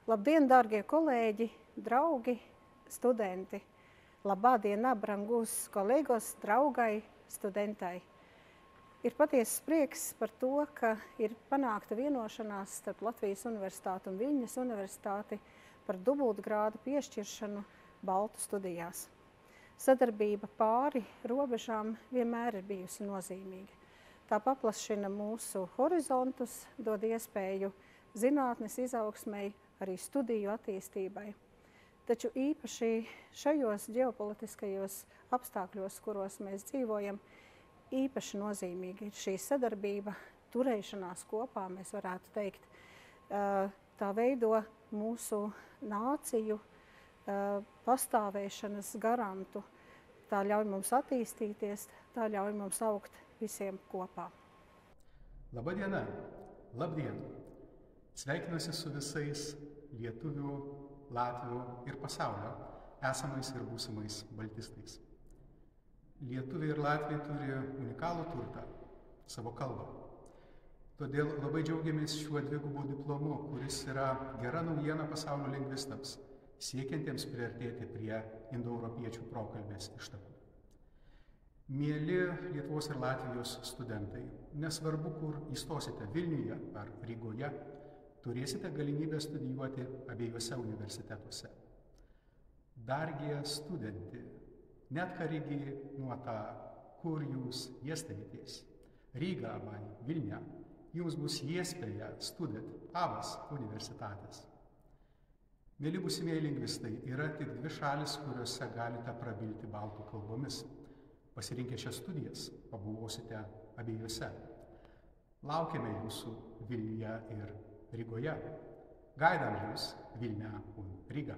Labdien, dārgie kolēģi, draugi, studenti! Labdien, brangus kolēgos, draugai, studentai! Ir patiesas prieks par to, ka ir panākta vienošanās starp Latvijas Universitāti un Viļņas Universitāti par dubultgrādu piešķiršanu baltu studijās. Sadarbība pāri robežām vienmēr ir bijusi nozīmīga. Tā paplašina mūsu horizontus, dod iespēju zinātnes izaugsmei, arī studiju attīstībai. Taču īpaši šajos ģeopolitiskajos apstākļos, kuros mēs dzīvojam, īpaši nozīmīga ir šī sadarbība, turēšanās kopā, mēs varētu teikt. Tā veido mūsu nāciju pastāvēšanas garantu. Tā ļauj mums attīstīties, tā ļauj mums augt visiem kopā. Labadiena, labdien! Sveikinuosi su visais lietuvių, latvių ir pasaulio esamais ir būsimais baltistais. Lietuviai ir latviai turi unikalų turtą – savo kalbą. Todėl labai džiaugiamės šiuo dvigubu diplomu, kuris yra gera naujiena pasaulio lingvistams, siekiantiems priartėti prie indoeuropiečių prokalbės ištakų. Mieli Lietuvos ir Latvijos studentai, nesvarbu, kur įstosite Vilniuje ar Rygoje, turėsite galimybę studijuoti abiejuose universitetuose. Dargie studenti, neatkarīgi no tā, kur jūs iestāties, Rīgā vai Viļņā, jums bus iespēja studēt abas universitātes. Mėly būsimieji lingvistai, yra tik dvi šalis, kuriuose galite prabilti baltų kalbomis. Pasirinkę šias studijas, pabuvosite abiejuose. Laukiame jūsų Vilniuje ir Rygoje. Gaidām jūs Vilnią un Rygą.